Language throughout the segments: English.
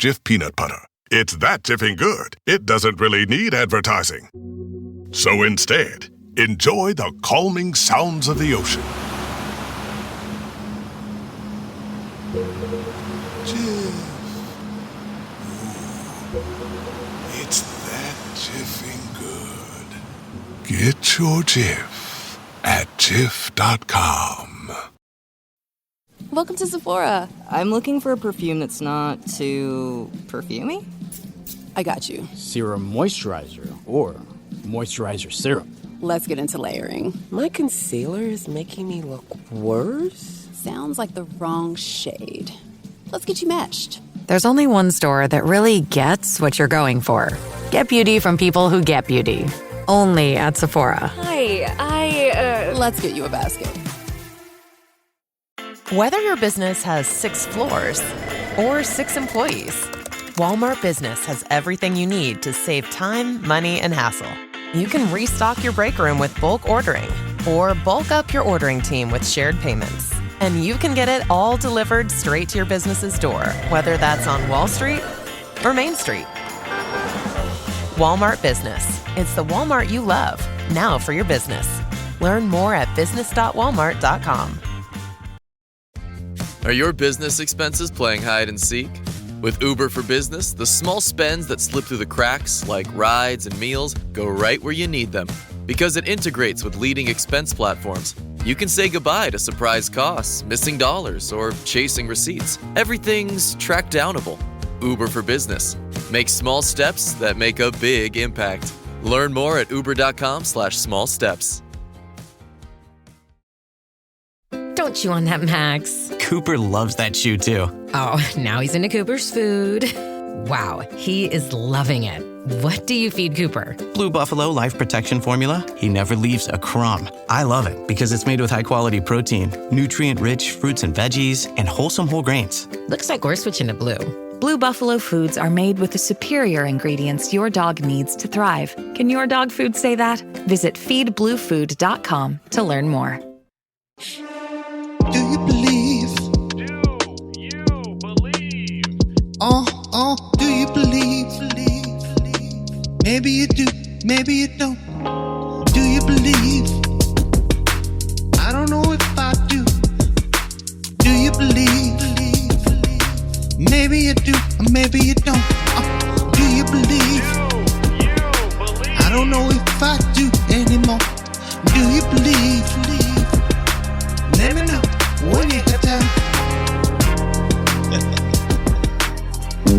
Jif peanut butter. It's that jiffing good, it doesn't really need advertising. So instead, enjoy the calming sounds of the ocean. Jif. Ooh, it's that jiffing good. Get your Jif at jif.com. Welcome to Sephora. I'm looking for a perfume that's not too perfumey. I got you. Serum moisturizer or moisturizer serum. Let's get into layering. My concealer is making me look worse? Sounds like the wrong shade. Let's get you matched. There's only one store that really gets what you're going for. Get beauty from people who get beauty. Only at Sephora. Hi, Let's get you a basket. Whether your business has 6 floors or 6 employees, Walmart Business has everything you need to save time, money, and hassle. You can restock your break room with bulk ordering or bulk up your ordering team with shared payments. And you can get it all delivered straight to your business's door, whether that's on Wall Street or Main Street. Walmart Business. It's the Walmart you love, now for your business. Learn more at business.walmart.com. Are your business expenses playing hide and seek? With Uber for Business, the small spends that slip through the cracks, like rides and meals, go right where you need them. Because it integrates with leading expense platforms, you can say goodbye to surprise costs, missing dollars, or chasing receipts. Everything's track downable. Uber for Business. Make small steps that make a big impact. Learn more at uber.com/small steps. Don't chew on that, Max. Cooper loves that chew too. Oh, now he's into Cooper's food. Wow, he is loving it. What do you feed Cooper? Blue Buffalo Life Protection Formula. He never leaves a crumb. I love it because it's made with high-quality protein, nutrient-rich fruits and veggies, and wholesome whole grains. Looks like we're switching to Blue. Blue Buffalo foods are made with the superior ingredients your dog needs to thrive. Can your dog food say that? Visit feedbluefood.com to learn more. Do you believe? Do you believe? Do you believe? Maybe you do, maybe you don't. Do you believe? I don't know if I do. Do you believe? Maybe you do, or maybe you don't. Do you believe? I don't know if I do anymore. Do you believe? Let me know when you have time.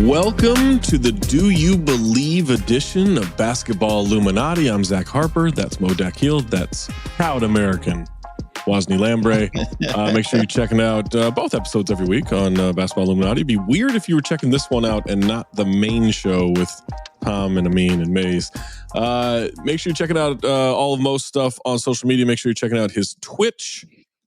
Welcome to the Do You Believe edition of Basketball Illuminati. I'm Zach Harper. That's Mo Dakhil. That's proud American Wosny Lambre. Make sure you're checking out both episodes every week on Basketball Illuminati. It'd be weird if you were checking this one out and not the main show with Tom and Amin and Maze. Make sure you're checking out all of Mo's stuff on social media. Make sure you're checking out his Twitch.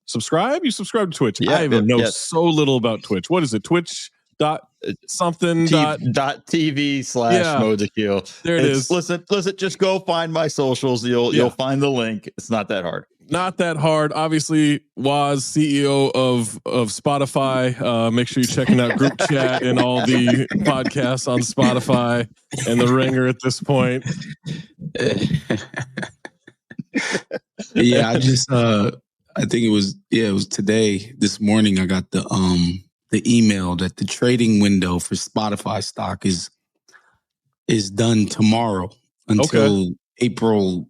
Subscribe? You subscribe to Twitch? Yeah, I even know so little about Twitch. What is it? Twitch dot something dot TV/Mo Dakhil. There it is. Listen, just go find my socials. You'll find the link. It's not that hard. Not that hard. Obviously, Woz, CEO of Spotify. Make sure you're checking out Group Chat and all the podcasts on Spotify and The Ringer at this point. Yeah, I think it was today, this morning, I got the email that the trading window for Spotify stock is done tomorrow until April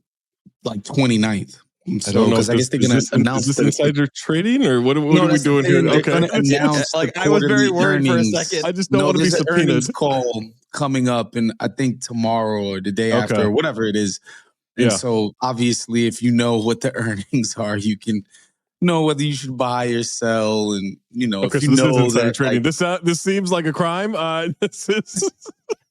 29th. So, I don't know. I guess they're going to announce this insider trading or what are we doing here? Okay. I was very worried for a second. I just don't want to be subpoenaed. Call coming up, and I think tomorrow or the day after, or whatever it is. And so obviously, if you know what the earnings are, you can know whether you should buy or sell, and if you know that trading. This seems like a crime.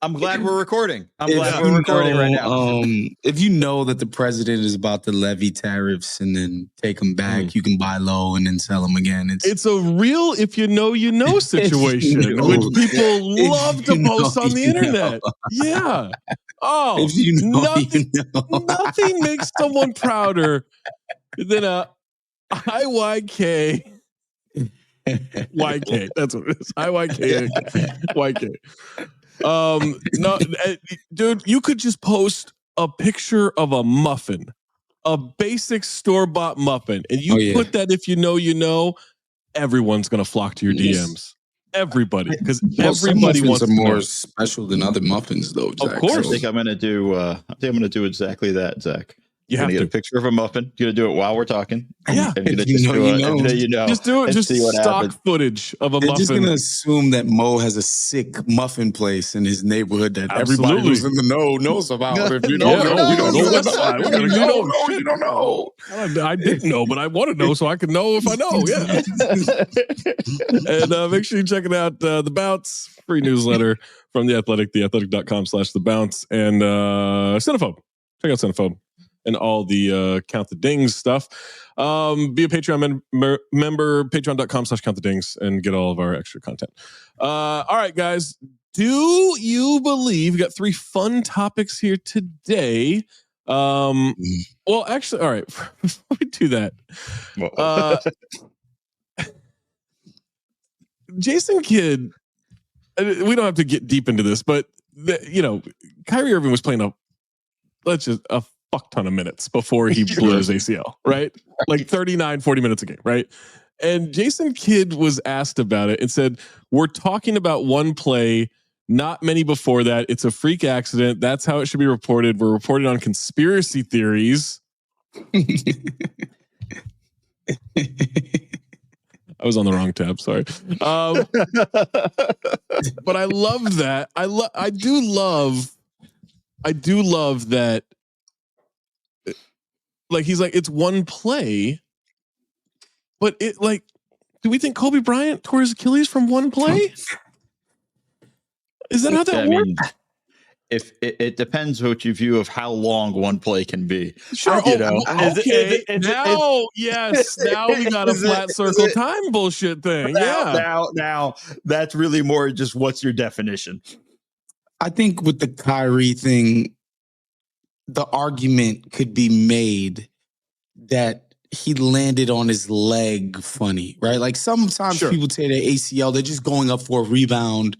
I'm glad we're recording. Right now. If you know that the president is about to levy tariffs and then take them back, you can buy low and then sell them again. It's a real if you know situation, which people love to post on the internet. Yeah. Oh, if you know, nothing makes someone prouder than a IYK YK. That's what it is. IYKYK. No, dude, you could just post a picture of a muffin, a basic store-bought muffin, and you put that if you know, everyone's gonna flock to your DMs. Everybody, because everybody wants to more know. special than other muffins, though. Jack. Of course, I think I'm gonna do exactly that, Zach. You have to get a picture of a muffin. You're gonna do it while we're talking. Yeah, and you're gonna just do it. Just stock footage of a They're muffin. just gonna assume that Mo has a sick muffin place in his neighborhood that everybody who's in the know knows about. If you don't know, you don't know. I didn't know, but I want to know so I can know if I know. Yeah. And make sure you check it out. The Bounce, free newsletter from The Athletic, theathletic.com/The Bounce, and Cinephobe. Check out Cinephobe and all the Count the Dings stuff. Be a Patreon member, patreon.com/Count the Dings, and get all of our extra content. All right, guys. Do you believe we got 3 fun topics here today? Well, actually, all right. Before we do that, Jason Kidd, we don't have to get deep into this, but Kyrie Irving was playing a fuck ton of minutes before he blew his ACL, right? Like 39, 40 minutes a game, right? And Jason Kidd was asked about it and said, we're talking about one play, not many before that. It's a freak accident. That's how it should be reported. We're reporting on conspiracy theories. I was on the wrong tab. Sorry. But I love that. I do love that. Like, he's like, it's one play, but it, like, do we think Kobe Bryant tore his Achilles from one play? Is that how that works? If it depends what you view of how long one play can be. Sure. Now we got a flat circle time bullshit thing. Now that's really more just what's your definition? I think with the Kyrie thing, the argument could be made that he landed on his leg funny, right? Like sometimes people tear their ACL, they're just going up for a rebound.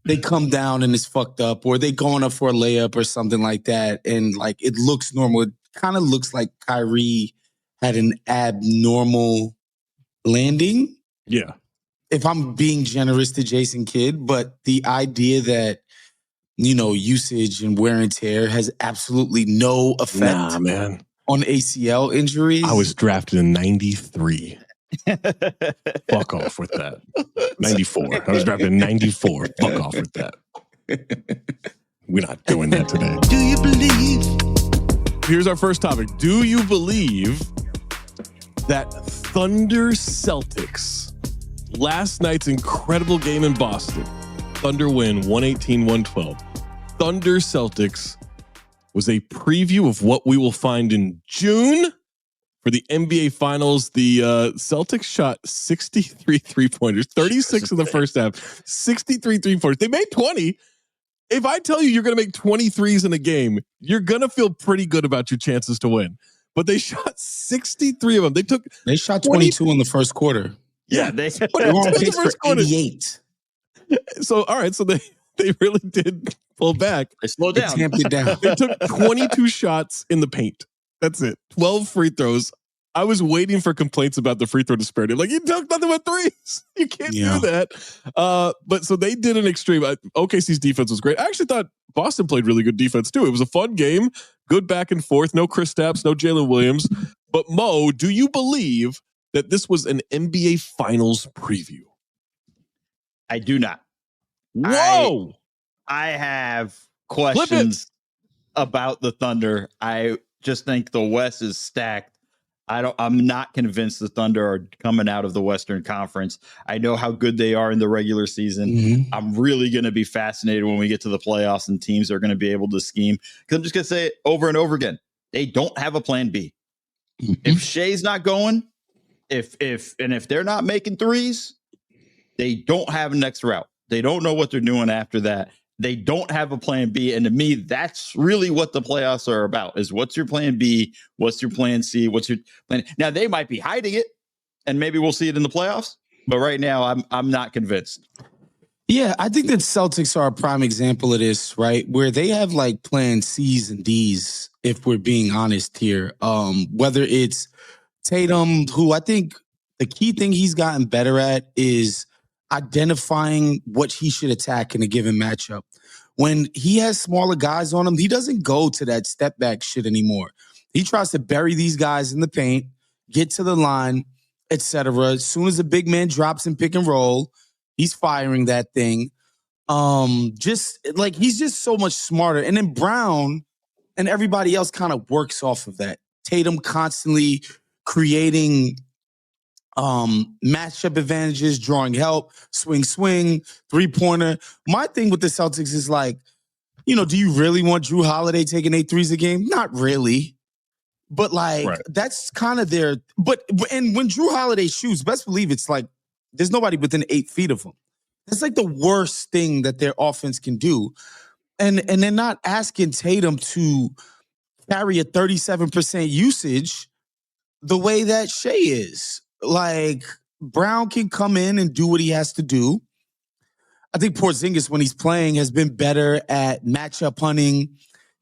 They come down and it's fucked up, or they going up for a layup or something like that. And like, it looks normal. It kind of looks like Kyrie had an abnormal landing. Yeah. If I'm being generous to Jason Kidd, but the idea that, usage and wear and tear has absolutely no effect on ACL injuries. I was drafted in 93. Fuck off with that. 94. I was drafted in 94. Fuck off with that. We're not doing that today. Do you believe? Here's our first topic. Do you believe that Thunder Celtics, last night's incredible game in Boston, Thunder win 118-112. Thunder Celtics was a preview of what we will find in June for the NBA Finals. The Celtics shot 63 3-pointers, 36 in the first half, 63 3-pointers. They made 20. If I tell you you're going to make 23s in a game, you're going to feel pretty good about your chances to win. But they shot 63 of them. They shot 22 in the first quarter. Yeah, they were on pace for 88. So, all right. So they really did pull back. They slowed down. They tamped it down. They took 22 shots in the paint. That's it. 12 free throws. I was waiting for complaints about the free throw disparity. Like, you took nothing but threes. You can't do that. But so they did an extreme. OKC's defense was great. I actually thought Boston played really good defense too. It was a fun game. Good back and forth. No Kristaps, no Jalen Williams. But Mo, do you believe that this was an NBA Finals preview? I do not. Whoa! I have questions about the Thunder. I just think the West is stacked. I'm not convinced the Thunder are coming out of the Western Conference. I know how good they are in the regular season. Mm-hmm. I'm really going to be fascinated when we get to the playoffs and teams are going to be able to scheme. Because I'm just going to say it over and over again. They don't have a plan B. Mm-hmm. If Shea's not going, if they're not making threes, they don't have a next route. They don't know what they're doing after that. They don't have a plan B. And to me, that's really what the playoffs are about, is what's your plan B? What's your plan C? What's your plan? Now, they might be hiding it, and maybe we'll see it in the playoffs. But right now, I'm not convinced. Yeah, I think that Celtics are a prime example of this, right? Where they have like plan C's and D's, if we're being honest here. Whether it's Tatum, who I think the key thing he's gotten better at is identifying what he should attack in a given matchup. When he has smaller guys on him, he doesn't go to that step back shit anymore. He tries to bury these guys in the paint, get to the line, etc. As soon as the big man drops in pick and roll, he's firing that thing. Just like he's just so much smarter. And then Brown and everybody else kind of works off of that. Tatum constantly creating matchup advantages, drawing help, swing, 3-pointer. My thing with the Celtics is like, do you really want Drew Holiday taking 8 threes a game? Not really. But like, that's kind of their, and when Drew Holiday shoots, best believe it's like, there's nobody within 8 feet of him. That's like the worst thing that their offense can do. And they're not asking Tatum to carry a 37% usage the way that Shea is. Like, Brown can come in and do what he has to do. I think Porzingis, when he's playing, has been better at matchup hunting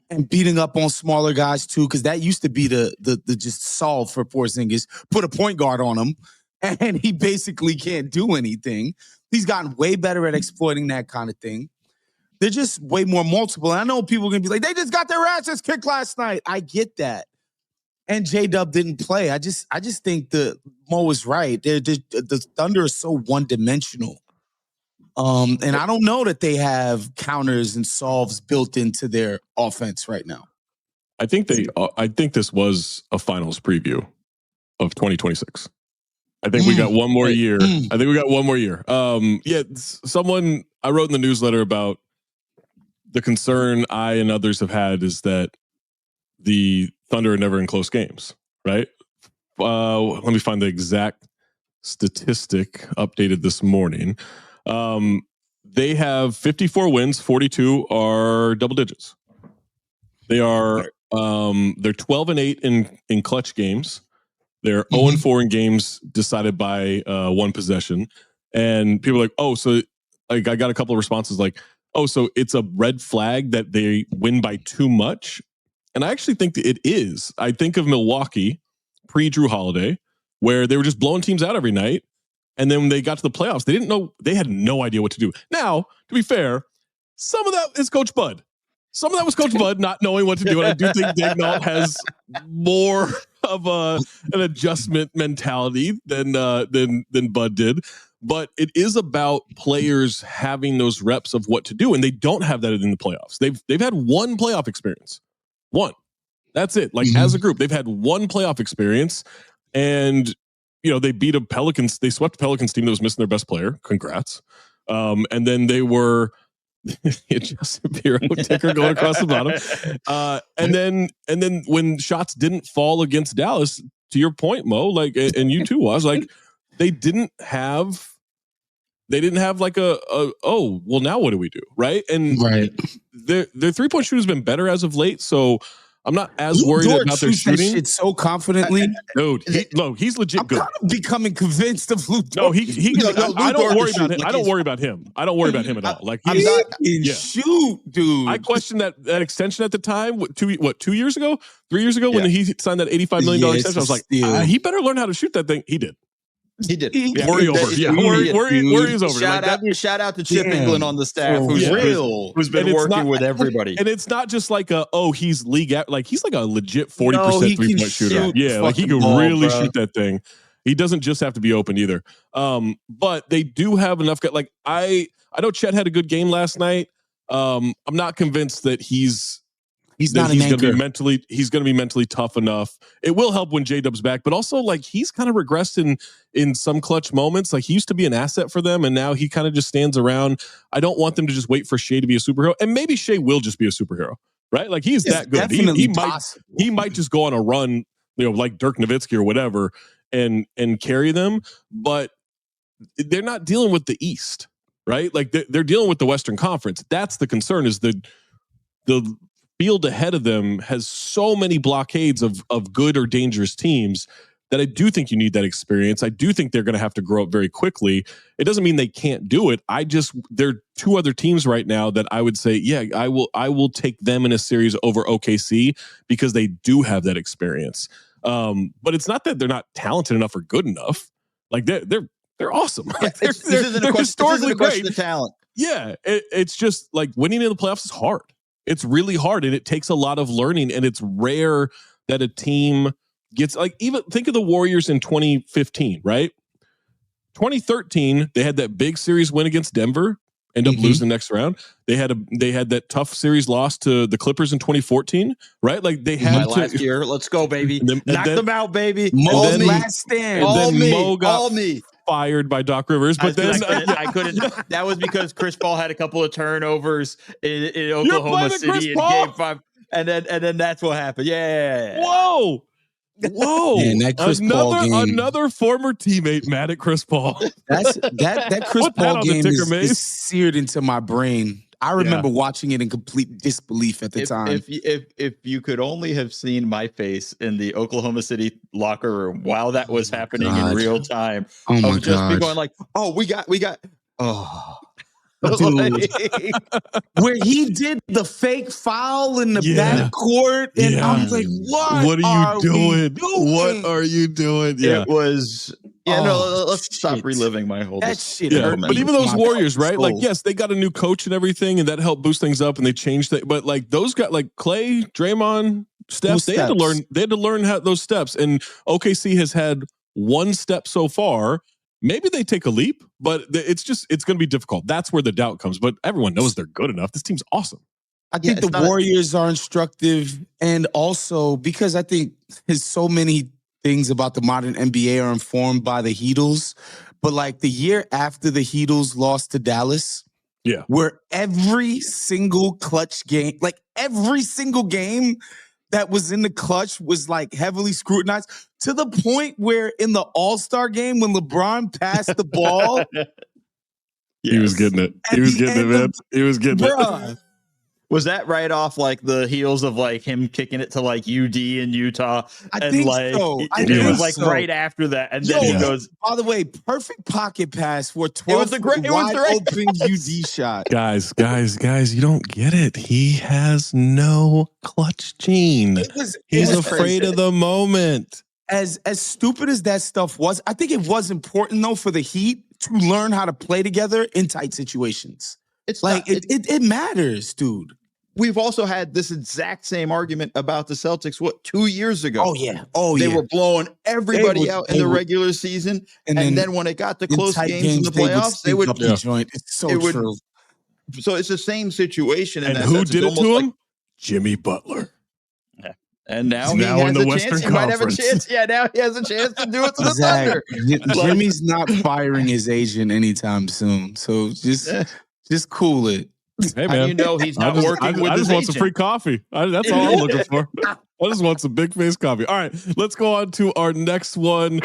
and beating up on smaller guys too, because that used to be the just solve for Porzingis. Put a point guard on him, and he basically can't do anything. He's gotten way better at exploiting that kind of thing. They're just way more multiple. And I know people are going to be like, they just got their asses kicked last night. I get that. And J-Dub didn't play. I just think Mo is right. The Thunder is so one-dimensional. And I don't know that they have counters and solves built into their offense right now. I think this was a finals preview of 2026. I think we got one more year. Someone I wrote in the newsletter about the concern I and others have had is that the Thunder are never in close games, right? Let me find the exact statistic updated this morning. They have 54 wins, 42 are double digits. They are they're 12-8 in clutch games. They're 0-4 in games decided by one possession. And people are like, oh, so like I got a couple of responses like, oh, so it's a red flag that they win by too much. And I actually think that it is. I think of Milwaukee pre-Drew Holiday, where they were just blowing teams out every night. And then when they got to the playoffs, they had no idea what to do. Now, to be fair, some of that is Coach Bud. Some of that was Coach Bud not knowing what to do. And I do think Dagnall has more of an adjustment mentality than Bud did. But it is about players having those reps of what to do. And they don't have that in the playoffs. They've had one playoff experience. One. That's it. Like as a group, they've had one playoff experience. And they beat they swept a Pelicans team that was missing their best player. Congrats. And then they were Justin Bureau ticker going across the bottom. And then when shots didn't fall against Dallas, to your point, Mo, like, and you too, was like, they didn't have like oh, well, now what do we do? Right. And their 3-point shooter has been better as of late. So I'm not as worried about their shooting. It's so confidently, dude. He's legit I'm good. kind of becoming convinced of Luke. No, I don't worry about him. I don't worry about him. I don't worry about him at all. Like shoot, dude. I questioned that extension at the time. 2 years ago, 3 years ago, when he signed that $85 million extension. I was like, he better learn how to shoot that thing. He did. Worry over. Yeah, worry is over. Shout out to Chip England on the staff, who's been working with everybody. And it's not just like he's league at, like he's like a legit 40% 3-point shooter. Yeah, like he can really shoot that thing. He doesn't just have to be open either. But they do have enough. Like I know Chet had a good game last night. I'm not convinced that he's going to be mentally tough enough. It will help when J-Dub's back, but also like he's kind of regressed in some clutch moments. Like he used to be an asset for them, and now he kind of just stands around. I don't want them to just wait for Shea to be a superhero, and maybe Shea will just be a superhero, right? Like he's that good. He might just go on a run, like Dirk Nowitzki or whatever, and carry them. But they're not dealing with the East, right? Like they're dealing with the Western Conference. That's the concern. Is the field ahead of them has so many blockades of good or dangerous teams that I do think you need that experience. I do think they're going to have to grow up very quickly. It doesn't mean they can't do it. There are two other teams right now that I would say, yeah, I will take them in a series over OKC because they do have that experience. But it's not that they're not talented enough or good enough. Like they're awesome. Yeah, Like this isn't a question of talent. Yeah, it's just like winning in the playoffs is hard. It's really hard, and it takes a lot of learning, and it's rare that a team gets, like, even think of the Warriors in 2015, right? 2013, they had that big series win against Denver, end up losing the next round. They had that tough series loss to the Clippers in 2014, right? Like they had last year. Let's go, baby. Knock them out, baby. Mo's last stand. All me. Mo got all me. Fired by Doc Rivers, but I couldn't. That was because Chris Paul had a couple of turnovers in Oklahoma City in Game 5, and then that's what happened. Yeah. Whoa. Man, that Chris Paul game. Another former teammate mad at Chris Paul. That Chris Paul game is seared into my brain. I remember watching it in complete disbelief at the time. If you could only have seen my face in the Oklahoma City locker room while that was happening in real time, of just be going like, "Oh, we got." Dude, where he did the fake foul in the backcourt, and I'm like, "What are you doing? What are you doing?" Yeah, it was. Let's stop reliving my whole. That shit. Yeah, but even those Warriors, right? Like, yes, they got a new coach and everything, and that helped boost things up, and they changed things. But like those guys, like Clay, Draymond, Steph, they had to learn. They had to learn how those steps. And OKC has had one step so far. Maybe they take a leap, but it's going to be difficult. That's where the doubt comes. But everyone knows they're good enough. This team's awesome. I think the Warriors are instructive, and also because I think there's so many things about the modern NBA are informed by the Heatles. But like the year after the Heatles lost to Dallas, where every single clutch game, like every single game that was in the clutch was like heavily scrutinized, to the point where in the All-Star game when LeBron passed the ball, he was getting it. He was getting it, man. He was getting it. Was that right off like the heels of like him kicking it to like UD in Utah? I think so. It was like right after that, and then he goes. By the way, perfect pocket pass for 12 wide open UD shot. Guys, you don't get it. He has no clutch gene. He's afraid of the moment. As stupid as that stuff was, I think it was important though for the Heat to learn how to play together in tight situations. It's like it matters, dude. We've also had this exact same argument about the Celtics, 2 years ago? They were blowing everybody out in the regular season. And then when it got to close games in the playoffs, they would up the joint. It's so true. So it's the same situation. And who did it to him? Jimmy Butler. Yeah. And now he has a chance. He might have a chance. Yeah, now he has a chance to do it to the Thunder. Jimmy's not firing his agent anytime soon. So just cool it. Hey man, you know he's not working with his agent. I just want some free coffee. That's all I'm looking for. I just want some big face coffee. All right, let's go on to our next one.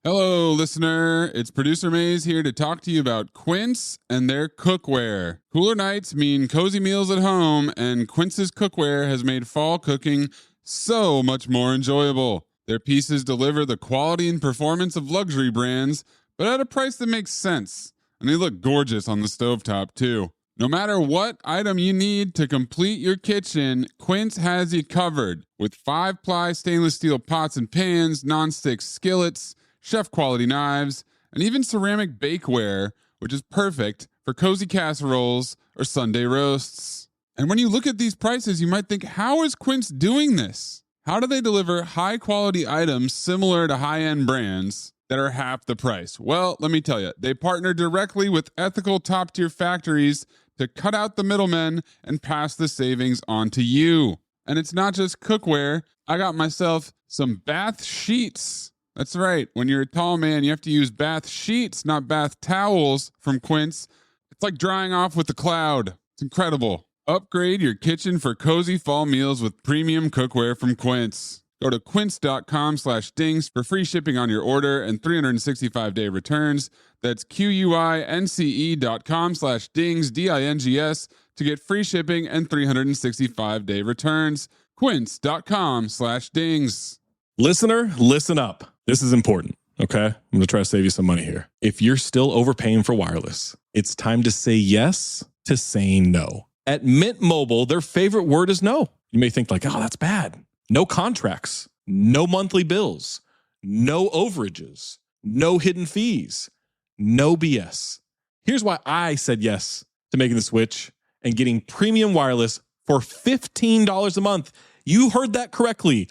Hello, listener. It's Producer Maze here to talk to you about Quince and their cookware. Cooler nights mean cozy meals at home, and Quince's cookware has made fall cooking so much more enjoyable. Their pieces deliver the quality and performance of luxury brands, but at a price that makes sense. And they look gorgeous on the stovetop, too. No matter what item you need to complete your kitchen, Quince has you covered. With 5-ply stainless steel pots and pans, nonstick skillets, chef-quality knives, and even ceramic bakeware, which is perfect for cozy casseroles or Sunday roasts. And when you look at these prices, you might think, how is Quince doing this? How do they deliver high-quality items similar to high-end brands that are half the price? Well, let me tell you, they partner directly with ethical top-tier factories to cut out the middlemen and pass the savings on to you. And it's not just cookware. I got myself some bath sheets. That's right. When you're a tall man, you have to use bath sheets, not bath towels from Quince. It's like drying off with the cloud. It's incredible. Upgrade your kitchen for cozy fall meals with premium cookware from Quince. Go to quince.com/dings for free shipping on your order and 365-day returns. That's QUINCE.com/dings, DINGS, to get free shipping and 365-day returns. Quince.com/dings. Listener, listen up. This is important, okay? I'm going to try to save you some money here. If you're still overpaying for wireless, it's time to say yes to saying no. At Mint Mobile, their favorite word is no. You may think like, oh, that's bad. No contracts, no monthly bills, no overages, no hidden fees, no BS. Here's why I said yes to making the switch and getting premium wireless for $15 a month. You heard that correctly.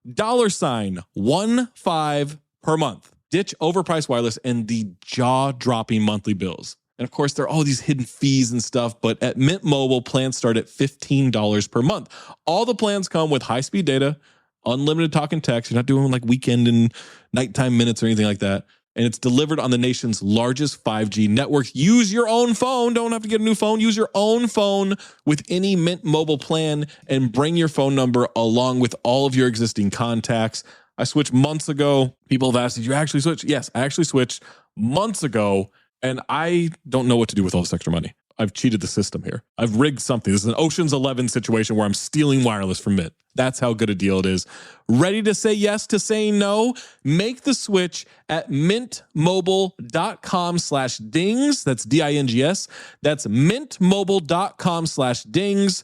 $15 per month. Ditch overpriced wireless and the jaw-dropping monthly bills. And of course, there are all these hidden fees and stuff, but at Mint Mobile, plans start at $15 per month. All the plans come with high-speed data, unlimited talk and text. You're not doing like weekend and nighttime minutes or anything like that. And it's delivered on the nation's largest 5G network. Use your own phone. Don't have to get a new phone. Use your own phone with any Mint Mobile plan and bring your phone number along with all of your existing contacts. I switched months ago. People have asked, did you actually switch? Yes, I actually switched months ago, and I don't know what to do with all this extra money. I've cheated the system here. I've rigged something. This is an Ocean's 11 situation where I'm stealing wireless from Mint. That's how good a deal it is. Ready to say yes to saying no? Make the switch at mintmobile.com/dings. That's DINGS. That's mintmobile.com/dings.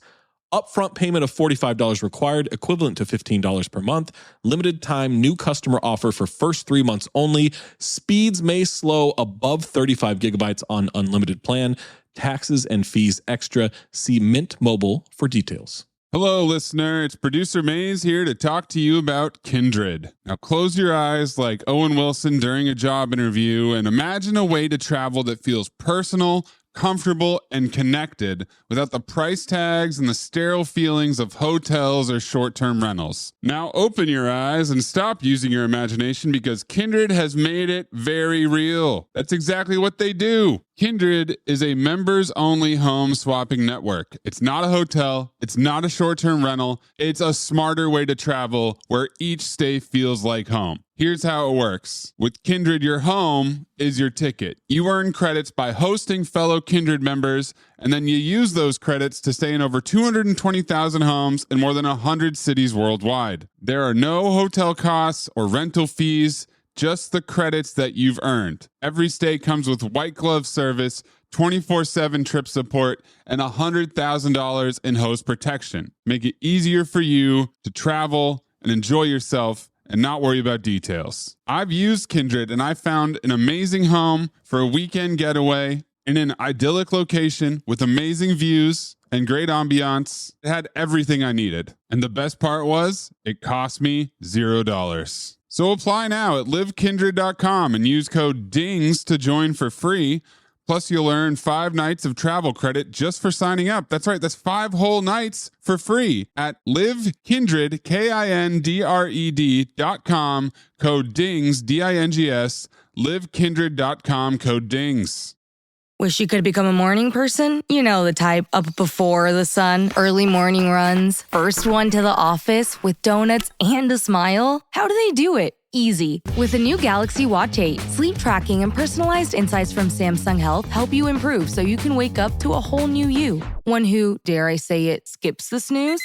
Upfront payment of $45 required, equivalent to $15 per month. Limited time new customer offer for first 3 months only. Speeds may slow above 35 gigabytes on unlimited plan. Taxes and fees extra. See Mint Mobile for details. Hello, listener. It's producer Maze here to talk to you about Kindred. Now, close your eyes like Owen Wilson during a job interview and imagine a way to travel that feels personal, comfortable, and connected without the price tags and the sterile feelings of hotels or short-term rentals. Now open your eyes and stop using your imagination because Kindred has made it very real. That's exactly what they do. Kindred is a members-only home swapping network. It's not a hotel. It's not a short-term rental. It's a smarter way to travel where each stay feels like home. Here's how it works. With Kindred, your home is your ticket. You earn credits by hosting fellow Kindred members, and then you use those credits to stay in over 220,000 homes in more than 100 cities worldwide. There are no hotel costs or rental fees, just the credits that you've earned. Every stay comes with white glove service, 24/7 trip support, and $100,000 in host protection. Make it easier for you to travel and enjoy yourself and not worry about details. I've used Kindred and I found an amazing home for a weekend getaway in an idyllic location with amazing views and great ambiance. It had everything I needed. And the best part was, it cost me $0. So apply now at livekindred.com and use code DINGS to join for free. Plus, you'll earn 5 nights of travel credit just for signing up. That's right, that's 5 whole nights for free at livekindred, KINDRED.com, code DINGS, DINGS, livekindred.com, code DINGS. Wish you could become a morning person? You know the type, up before the sun, early morning runs, first one to the office with donuts and a smile. How do they do it? Easy. With the new Galaxy Watch 8, sleep tracking and personalized insights from Samsung Health help you improve so you can wake up to a whole new you. One who, dare I say it, skips the snooze?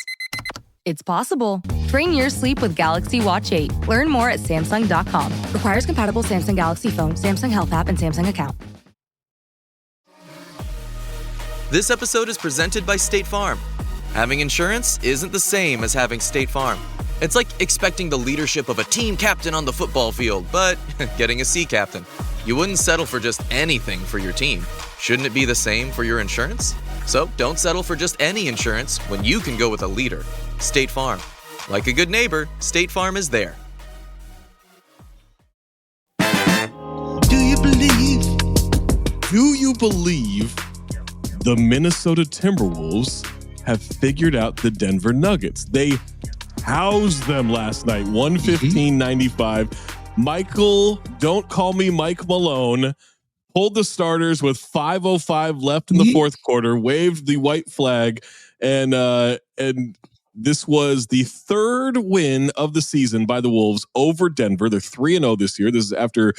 It's possible. Train your sleep with Galaxy Watch 8. Learn more at Samsung.com. Requires compatible Samsung Galaxy phone, Samsung Health app, and Samsung account. This episode is presented by State Farm. Having insurance isn't the same as having State Farm. It's like expecting the leadership of a team captain on the football field, but getting a sea captain. You wouldn't settle for just anything for your team. Shouldn't it be the same for your insurance? So don't settle for just any insurance when you can go with a leader. State Farm. Like a good neighbor, State Farm is there. Do you believe? Do you believe the Minnesota Timberwolves have figured out the Denver Nuggets? They housed them last night, 115-95. Michael, don't call me Mike Malone, pulled the starters with 5:05 left in the fourth quarter, waved the white flag, and this was the third win of the season by the Wolves over Denver. They're 3-0 this year. This is after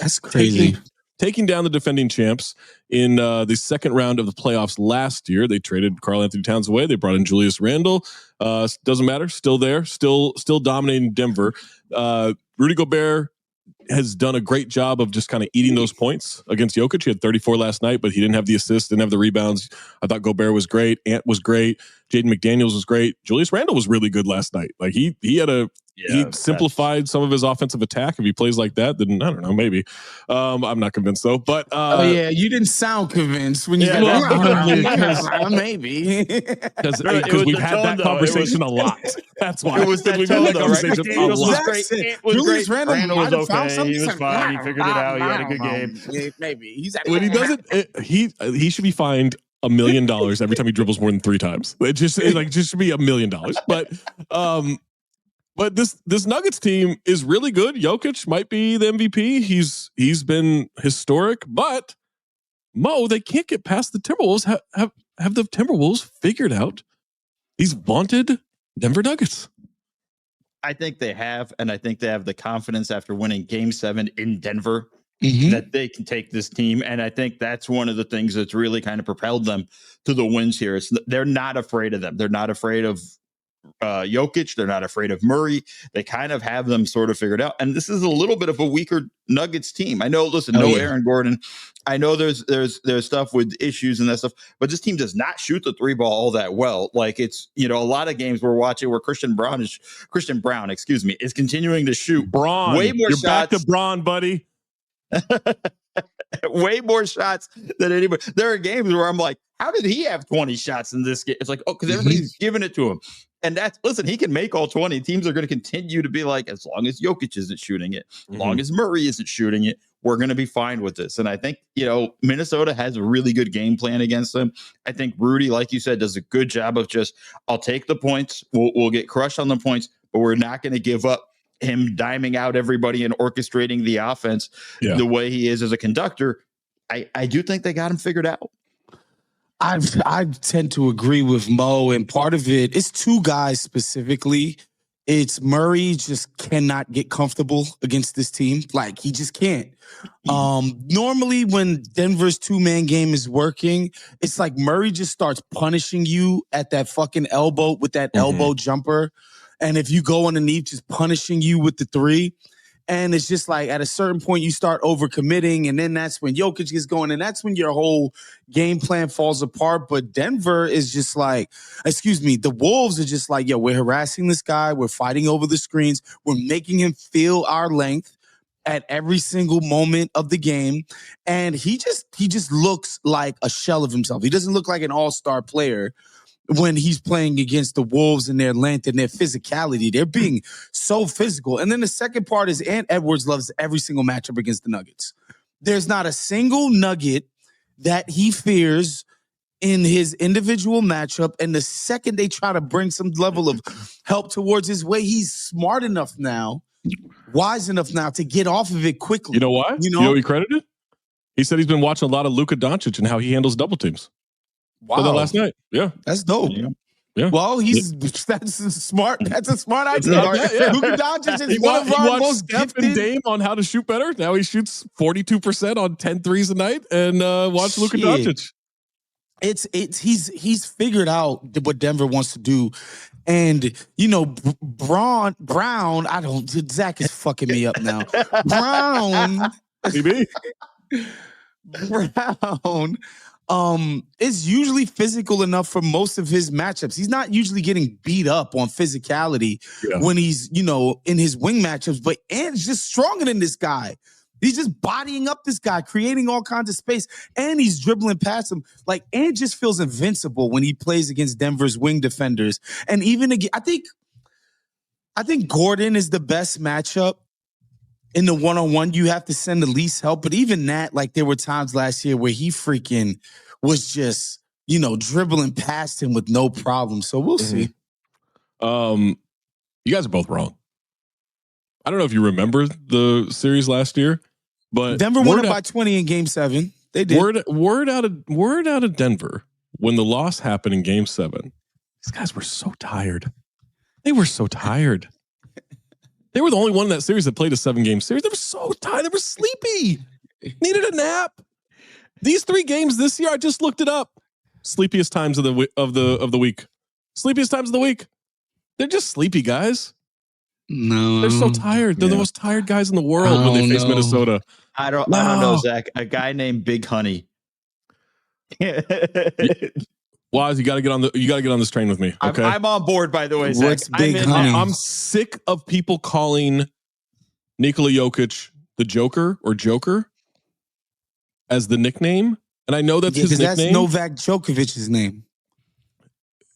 taking down the defending champs in the second round of the playoffs last year. They traded Karl Anthony Towns away. They brought in Julius Randle. Doesn't matter. Still there. Still dominating Denver. Rudy Gobert has done a great job of just kind of eating those points against Jokic. He had 34 last night, but he didn't have the assists, didn't have the rebounds. I thought Gobert was great. Ant was great. Jaden McDaniels was great. Julius Randle was really good last night. Like he simplified some of his offensive attack. If he plays like that, then I don't know, maybe. I'm not convinced though. But you didn't sound convinced when you said maybe. Because we've had that conversation a lot. That's why. It was that tone though, right? McDaniels was great. It was Julius great. Randle was okay. He was like, fine. He figured it out. He had a good game. Maybe. He's when he doesn't, he should be fined $1 million every time he dribbles more than 3 times. It just should be $1 million. But this Nuggets team is really good. Jokic might be the MVP. He's been historic, but Mo, they can't get past the Timberwolves. Have the Timberwolves figured out these vaunted Denver Nuggets? I think they have, and I think they have the confidence after winning Game 7 in Denver that they can take this team. And I think that's one of the things that's really kind of propelled them to the wins here. They're not afraid of them. They're not afraid of Jokic. They're not afraid of Murray. They kind of have them sort of figured out. And this is a little bit of a weaker Nuggets team. I know, listen, Aaron Gordon. I know there's stuff with issues and that stuff, but this team does not shoot the 3 ball all that well. Like it's, a lot of games we're watching where Christian Brown, is continuing to shoot way more shots. Back to Braun, buddy. Way more shots than anybody. There are games where I'm like, how did he have 20 shots in this game? It's like, because everybody's giving it to him. And he can make all 20. Teams are going to continue to be like, as long as Jokic isn't shooting it, as long as Murray isn't shooting it, we're going to be fine with this. And I think, Minnesota has a really good game plan against them. I think Rudy, like you said, does a good job of just, I'll take the points. We'll get crushed on the points, but we're not going to give up him diming out everybody and orchestrating the offense the way he is as a conductor. I do think they got him figured out. I tend to agree with Mo, and part of it is 2 guys specifically. It's Murray just cannot get comfortable against this team. Like, he just can't. Normally when Denver's 2-man game is working, it's like Murray just starts punishing you at that fucking elbow with that elbow jumper. And if you go underneath, just punishing you with the 3. And it's just like at a certain point, you start overcommitting. And then that's when Jokic gets going. And that's when your whole game plan falls apart. But Denver is just like, the Wolves are just like, we're harassing this guy. We're fighting over the screens. We're making him feel our length at every single moment of the game. And he just looks like a shell of himself. He doesn't look like an all-star player when he's playing against the Wolves and their length and their physicality. They're being so physical. And then the second part is Ant Edwards loves every single matchup against the Nuggets. There's not a single Nugget that he fears in his individual matchup. And the second they try to bring some level of help towards his way, he's smart enough now, wise enough now to get off of it quickly. You know why? You know what he credited? He said he's been watching a lot of Luka Doncic and how he handles double teams. Wow. Last night. Yeah. That's dope. Yeah. Well, that's smart. That's a smart idea. Luka Doncic is one of our most gifted. And Dame on how to shoot better. Now he shoots 42% on 10 threes a night, and watch Luka Doncic. He's figured out what Denver wants to do. And Brown, Zach is fucking me up now. Brown is usually physical enough for most of his matchups. He's not usually getting beat up on physicality when he's, in his wing matchups, but Ant's just stronger than this guy. He's just bodying up this guy, creating all kinds of space, and he's dribbling past him. Like, Ant just feels invincible when he plays against Denver's wing defenders. And even again, I think Gordon is the best matchup. In the one-on-one, you have to send the least help. But even that, like, there were times last year where he freaking was just, dribbling past him with no problem. So we'll see. You guys are both wrong. I don't know if you remember the series last year, but Denver won it by 20 in Game 7. They did. Word out of Denver when the loss happened in Game 7. These guys were so tired. They were so tired. They were the only one in that series that played a 7-game series. They were so tired. They were sleepy. Needed a nap. These 3 games this year, I just looked it up. Sleepiest times of the week. Sleepiest times of the week. They're just sleepy guys. No, they're so tired. They're the most tired guys in the world when they face Minnesota. I don't know, Zach. A guy named Big Honey. Waz, you got to get on this train with me. Okay, I'm on board. By the way, Zach. What's Big Honey? I'm sick of people calling Nikola Jokic the Joker or Joker as the nickname, and I know that's his nickname. That's Novak Djokovic's name.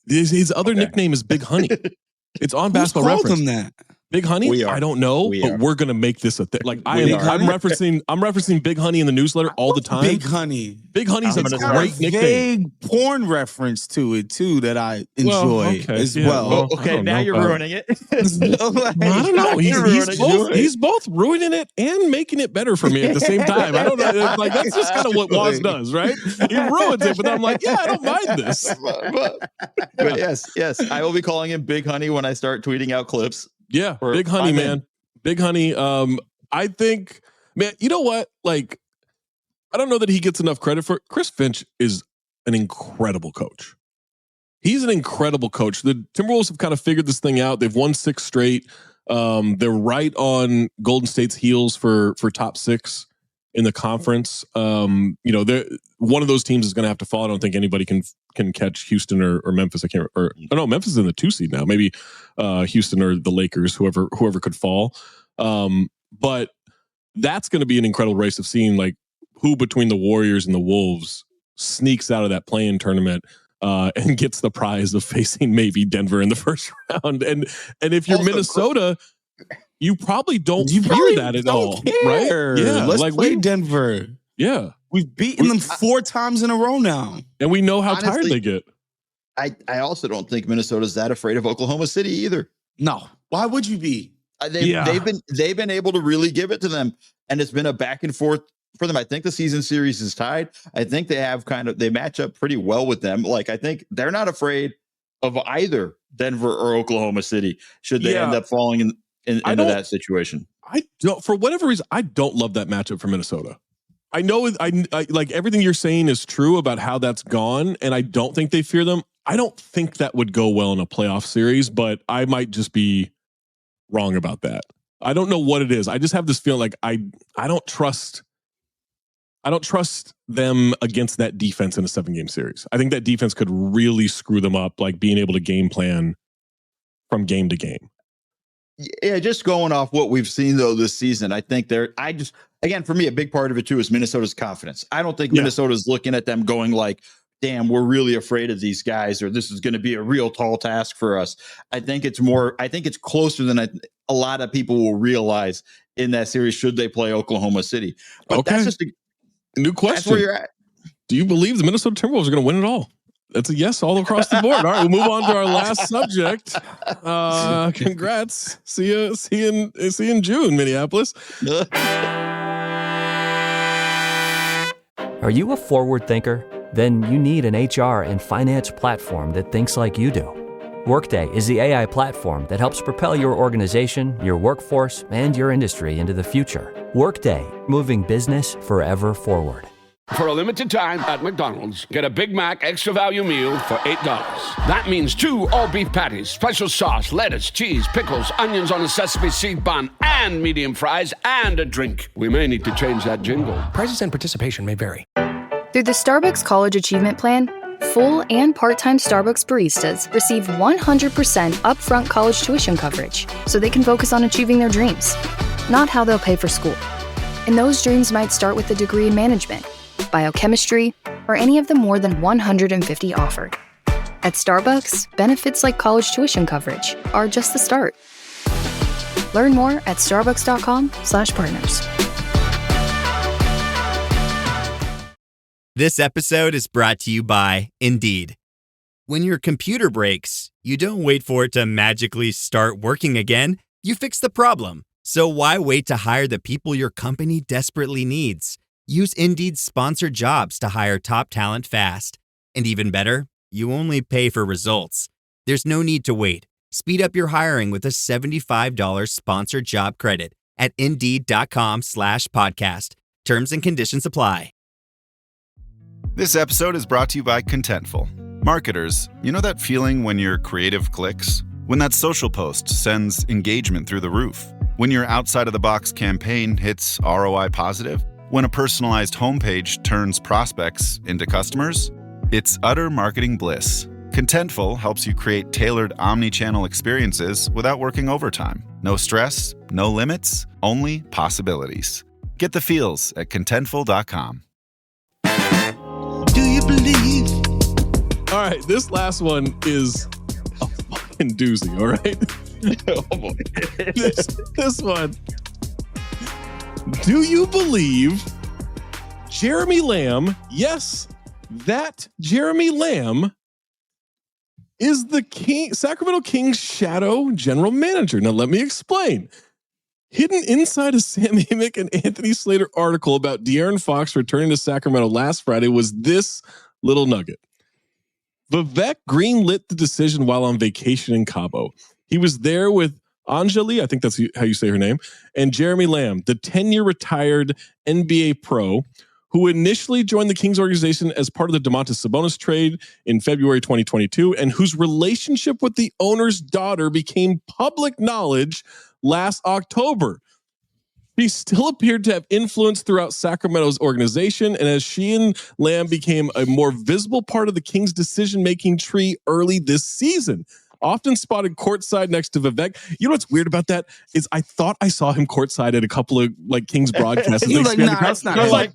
His other nickname is Big Honey. It's on Basketball Reference. Who called him that? Big Honey? I don't know, but we're gonna make this a thing. Like I'm referencing Big Honey in the newsletter all the time. Big Honey. Big Honey's a great nickname. Vague porn reference to it too that I enjoy as well. Okay, now you're ruining it. I don't know. He's both ruining it and making it better for me at the same time. I don't know. Like that's just kind of what Waz does, right? He ruins it, but I'm like, yeah, I don't mind this. But yes, I will be calling him Big Honey when I start tweeting out clips. Yeah, Big Honey, man. Big Honey. I think, man, you know what? Like, I don't know that he gets enough credit for it. Chris Finch is an incredible coach. He's an incredible coach. The Timberwolves have kind of figured this thing out. They've won 6 straight. They're right on Golden State's heels for top 6 in the conference. You know, one of those teams is going to have to fall. I don't think anybody can catch Houston or Memphis. Memphis is in the 2 seed now. Maybe Houston or the Lakers, whoever could fall. But that's going to be an incredible race of seeing like who between the Warriors and the Wolves sneaks out of that play-in tournament and gets the prize of facing maybe Denver in the first round. And if you're Minnesota, you probably don't fear that at all, right? Yeah, let's play Denver. Yeah, we've beaten them 4 times in a row now, and we know how tired they get. I also don't think Minnesota's that afraid of Oklahoma City either. No, why would you be? They've been able to really give it to them, and it's been a back and forth for them. I think the season series is tied. I think they match up pretty well with them. Like I think they're not afraid of either Denver or Oklahoma City should they end up falling into that situation. I don't, for whatever reason, I don't love that matchup for Minnesota. I know I like everything you're saying is true about how that's gone, and I don't think they fear them. I don't think that would go well in a playoff series, but I might just be wrong about that. I don't know what it is. I just have this feeling like I don't trust them against that defense in a 7-game series. I think that defense could really screw them up, like being able to game plan from game to game. Yeah, just going off what we've seen though this season, I think again, for me, a big part of it too is Minnesota's confidence. I don't think Minnesota's looking at them going like, damn, we're really afraid of these guys, or this is going to be a real tall task for us. I think it's closer than a lot of people will realize in that series should they play Oklahoma City. But that's just a new question. That's where you're at. Do you believe the Minnesota Timberwolves are going to win it all? That's a yes all across the board. All right, we'll move on to our last subject. Congrats. See you in June, Minneapolis. Are you a forward thinker? Then you need an HR and finance platform that thinks like you do. Workday is the AI platform that helps propel your organization, your workforce, and your industry into the future. Workday, moving business forever forward. For a limited time at McDonald's, get a Big Mac Extra Value Meal for $8. That means 2 all-beef patties, special sauce, lettuce, cheese, pickles, onions on a sesame seed bun, and medium fries, and a drink. We may need to change that jingle. Prices and participation may vary. Through the Starbucks College Achievement Plan, full and part-time Starbucks baristas receive 100% upfront college tuition coverage so they can focus on achieving their dreams, not how they'll pay for school. And those dreams might start with a degree in management, biochemistry, or any of the more than 150 offered. At Starbucks, benefits like college tuition coverage are just the start. Learn more at starbucks.com/partners. This episode is brought to you by Indeed. When your computer breaks, you don't wait for it to magically start working again. You fix the problem. So why wait to hire the people your company desperately needs? Use Indeed's sponsored jobs to hire top talent fast. And even better, you only pay for results. There's no need to wait. Speed up your hiring with a $75 sponsored job credit at Indeed.com/podcast. Terms and conditions apply. This episode is brought to you by Contentful. Marketers, you know that feeling when your creative clicks? When that social post sends engagement through the roof? When your outside-of-the-box campaign hits ROI positive? When a personalized homepage turns prospects into customers? It's utter marketing bliss. Contentful helps you create tailored omni-channel experiences without working overtime. No stress, no limits, only possibilities. Get the feels at Contentful.com. Do you believe? All right, this last one is a fucking doozy, all right? Oh boy. this one. Do you believe Jeremy Lamb, yes, that Jeremy Lamb is the Sacramento Kings shadow general manager? Now, let me explain. Hidden inside a Sam Amick and Anthony Slater article about De'Aaron Fox returning to Sacramento last Friday was this little nugget. Vivek greenlit the decision while on vacation in Cabo. He was there with Anjali, I think that's how you say her name, and Jeremy Lamb, the 10-year retired NBA pro, who initially joined the Kings organization as part of the Domantas Sabonis trade in February 2022, and whose relationship with the owner's daughter became public knowledge last October. She still appeared to have influence throughout Sacramento's organization, and as she and Lamb became a more visible part of the Kings' decision-making tree early this season. Often spotted courtside next to Vivek. You know what's weird about that is I thought I saw him courtside at a couple of like Kings broadcasts. You're like, nah, that's not like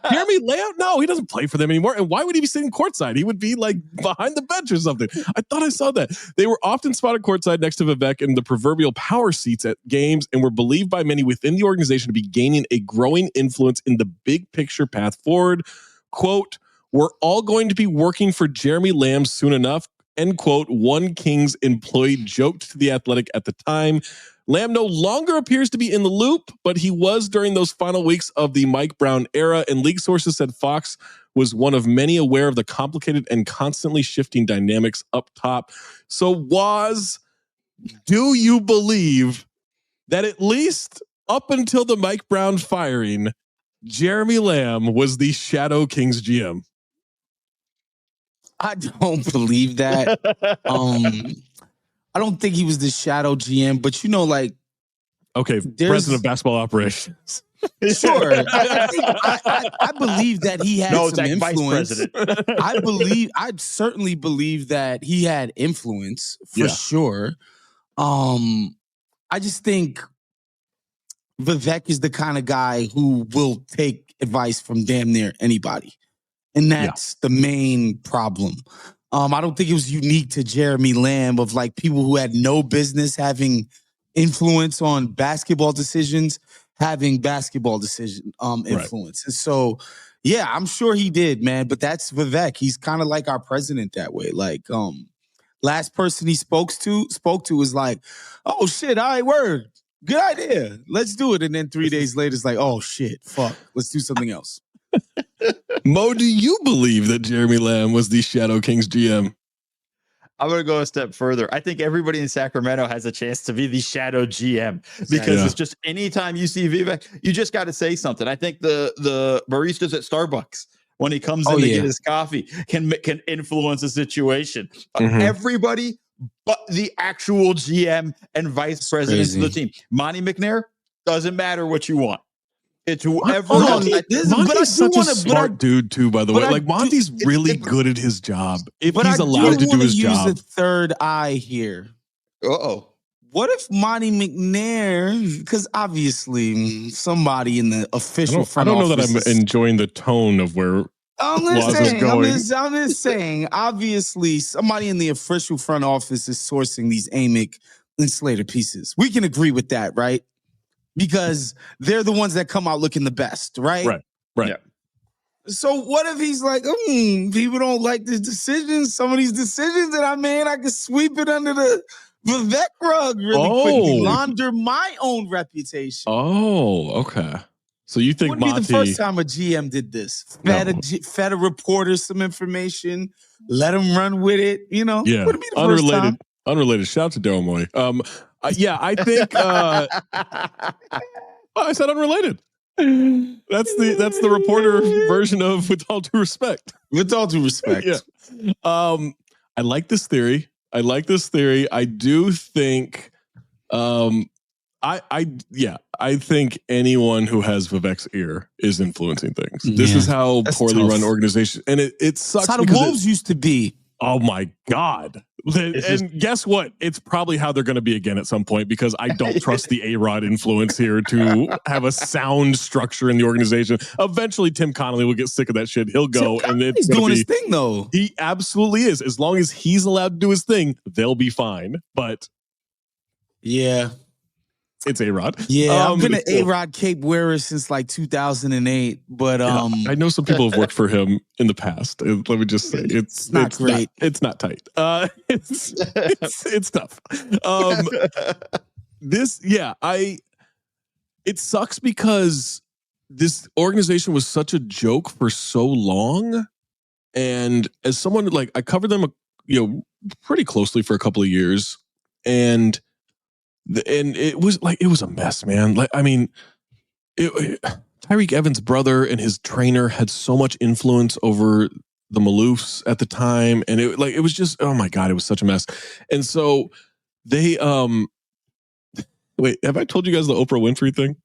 Jeremy Lamb? No, he doesn't play for them anymore. And why would he be sitting courtside? He would be like behind the bench or something. I thought I saw that. They were often spotted courtside next to Vivek in the proverbial power seats at games and were believed by many within the organization to be gaining a growing influence in the big picture path forward. Quote, "We're all going to be working for Jeremy Lamb soon enough." End quote, one Kings employee joked to The Athletic at the time. Lamb no longer appears to be in the loop, but he was during those final weeks of the Mike Brown era, and league sources said Fox was one of many aware of the complicated and constantly shifting dynamics up top. So, do you believe that at least up until the Mike Brown firing, Jeremy Lamb was the Shadow Kings GM? I don't believe that. I don't think he was the shadow GM, but you know, like, okay, president of basketball operations. Sure, I believe that he had some influence. I certainly believe that he had influence for sure. I just think Vivek is the kind of guy who will take advice from damn near anybody. And that's the main problem. I don't think it was unique to Jeremy Lamb of like people who had no business having influence on basketball decisions, having basketball decision influence. Right. And so, yeah, I'm sure he did, man. But that's Vivek. He's kind of like our president that way. Like, last person he spoke to was like, "Oh shit, all right, word, good idea, let's do it." And then 3 days later, it's like, "Oh shit, fuck, let's do something else." Mo, do you believe that Jeremy Lamb was the Shadow Kings GM? I'm going to go a step further. I think everybody in Sacramento has a chance to be the Shadow GM because it's just anytime you see Vivek, you just got to say something. I think the baristas at Starbucks, when he comes in to get his coffee, can influence the situation. Everybody but the actual GM and vice presidents of the team. Monty McNair, doesn't matter what you want. It's whoever. Monty's such a smart dude, too, by the way. Like, Monty's really good at his job. If he's allowed to do his job. Use the third eye here. Uh-oh. What if Monty McNair, because obviously somebody in the official front office. I don't know that I'm enjoying the tone of where I'm just saying, obviously somebody in the official front office is sourcing these Amick and Slater pieces. We can agree with that, right? Because they're the ones that come out looking the best, right? Right. Yeah. So what if he's like, people don't like this decision. Some of these decisions that I made, I can sweep it under the Vivek rug really quickly, launder my own reputation. Oh, okay. So you think Monty... Wouldn't be the first time a GM did this. Fed a reporter some information, let him run with it, you know? Yeah, wouldn't be the first time. Unrelated. Shout out to Daryl Morey. I think... I said unrelated. That's the reporter version of with all due respect. With all due respect. Yeah. I like this theory. I do think I think anyone who has Vivek's ear is influencing things. This is how poorly run organizations, and it sucks. That's how the Wolves used to be. Oh my God. And guess what? It's probably how they're going to be again at some point, because I don't trust the A-Rod influence here to have a sound structure in the organization. Eventually, Tim Connolly will get sick of that shit. He'll go, and it's doing his thing, though. He absolutely is. As long as he's allowed to do his thing, they'll be fine. But yeah, it's A-Rod. Yeah, I've been an A-Rod cape wearer since like 2008. But I know some people have worked for him in the past. Let me just say, it's not great. It's not tight. It's tough. It sucks because this organization was such a joke for so long, and as someone like I covered them, pretty closely for a couple of years, and it was a mess, man. Like, I mean, Tyreek Evans' brother and his trainer had so much influence over the Maloofs at the time, and it was just, oh my God, it was such a mess. And so they wait, have I told you guys the Oprah Winfrey thing?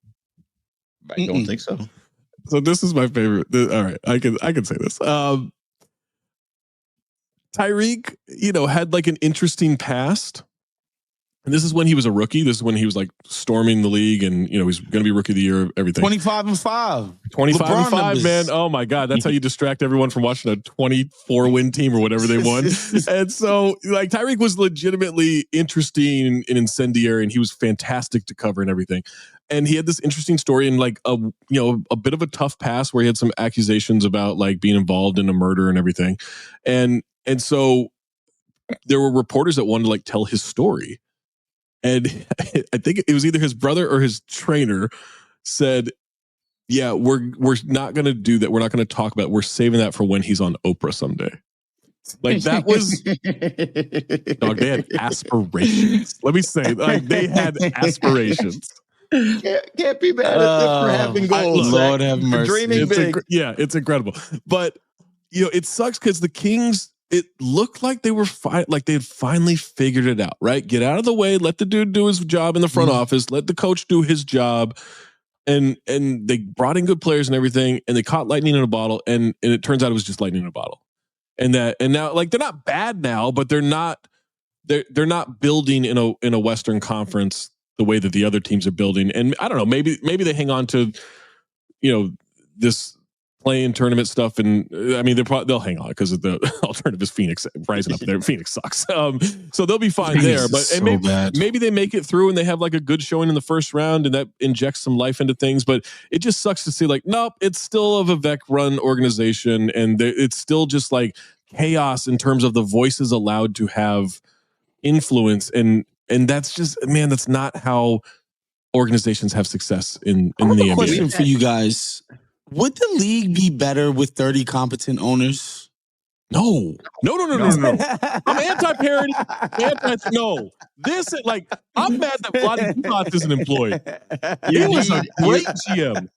I don't think so. So this is my favorite. All right, I can say this. Tyreek, had like an interesting past. And this is when he was a rookie. This is when he was like storming the league, and he's going to be rookie of the year, everything. 25-5. 25-5, man. Oh my God. That's how you distract everyone from watching a 24-win team or whatever they won. And so like Tyreek was legitimately interesting and incendiary, and he was fantastic to cover and everything. And he had this interesting story and like a bit of a tough past where he had some accusations about like being involved in a murder and everything. And so there were reporters that wanted to like tell his story. And I think it was either his brother or his trainer said, yeah, we're not going to do that. We're not going to talk about it. We're saving that for when he's on Oprah someday. Like that was, dog, they had aspirations. Let me say, like they had aspirations. Can't be mad at them for having goals. Lord have mercy. Dreaming big. It's incredible. But, it sucks because the Kings, it looked like they were like they had finally figured it out, right? Get out of the way, let the dude do his job in the front office, let the coach do his job, and they brought in good players and everything, and they caught lightning in a bottle, and it turns out it was just lightning in a bottle, and now like they're not bad now, but they're not building in a Western Conference the way that the other teams are building, and I don't know, maybe they hang on to this playing tournament stuff, and I mean they'll hang on because of the alternative is Phoenix rising up there. Phoenix sucks, so they'll be fine there. But maybe they make it through and they have like a good showing in the first round, and that injects some life into things. But it just sucks to see like, nope, it's still a Vivek run organization, and it's still just like chaos in terms of the voices allowed to have influence, and that's just, man, that's not how organizations have success in the NBA. Question for you guys. Would the league be better with 30 competent owners? No. I'm anti-parity. No. This is like, I'm mad that Vlade Divac isn't employed. He was a great GM.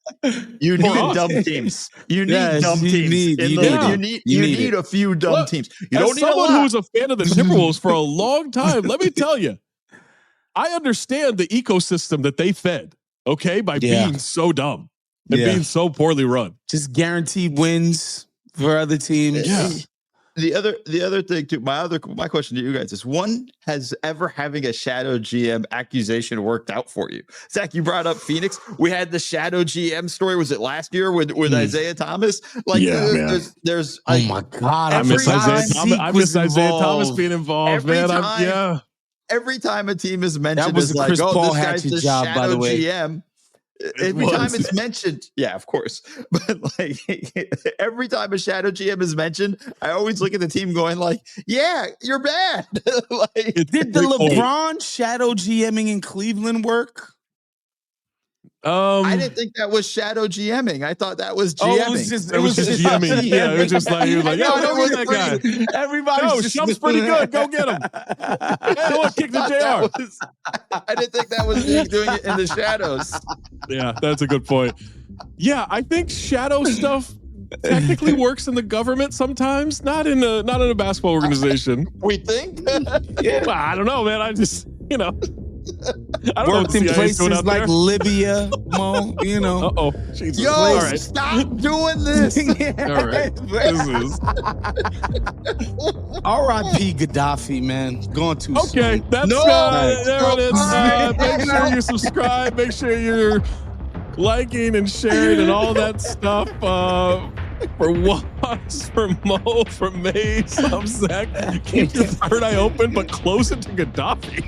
You need dumb teams. You need dumb teams. You need a few dumb teams. You don't need someone who was a fan of the Timberwolves for a long time, let me tell you, I understand the ecosystem that they fed, okay, by being so dumb. And being so poorly run. Just guaranteed wins for other teams. Yeah. The other thing too, my question to you guys is, has ever having a shadow GM accusation worked out for you? Zach, you brought up Phoenix. We had the shadow GM story. Was it last year with Isaiah Thomas? Like there's oh my God, I miss Isaiah Thomas being involved, man. Every time a team is mentioned, that was a Chris Paul hatchet job, by the way. GM. Every time it's mentioned, yeah, of course. But like every time a shadow GM is mentioned, I always look at the team going like, yeah, you're bad. Did the LeBron shadow GMing in Cleveland work? I didn't think that was shadow GMing. I thought that was GMing. It was just GMing. Yeah, it was just like, he was like, yo, don't get that guy. Everybody's Shump's pretty good. Go get him. I want to kick the JR. I didn't think that was me doing it in the shadows. Yeah, that's a good point. Yeah, I think shadow stuff technically works in the government sometimes, not in a basketball organization. We think? Yeah. Well, I don't know, man. I just, I don't know. Worked in places like Libya, Mo, Uh-oh. Jesus. Yo, All right. stop doing this. All right. This is. R.I.P. Gaddafi, man. Going too soon. Okay, that's there it is. Make sure you subscribe. Make sure you're liking and sharing and all that stuff. For Woz, for Mo, for Maze, I'm Zach. Keep your third eye open, but close it to Gaddafi.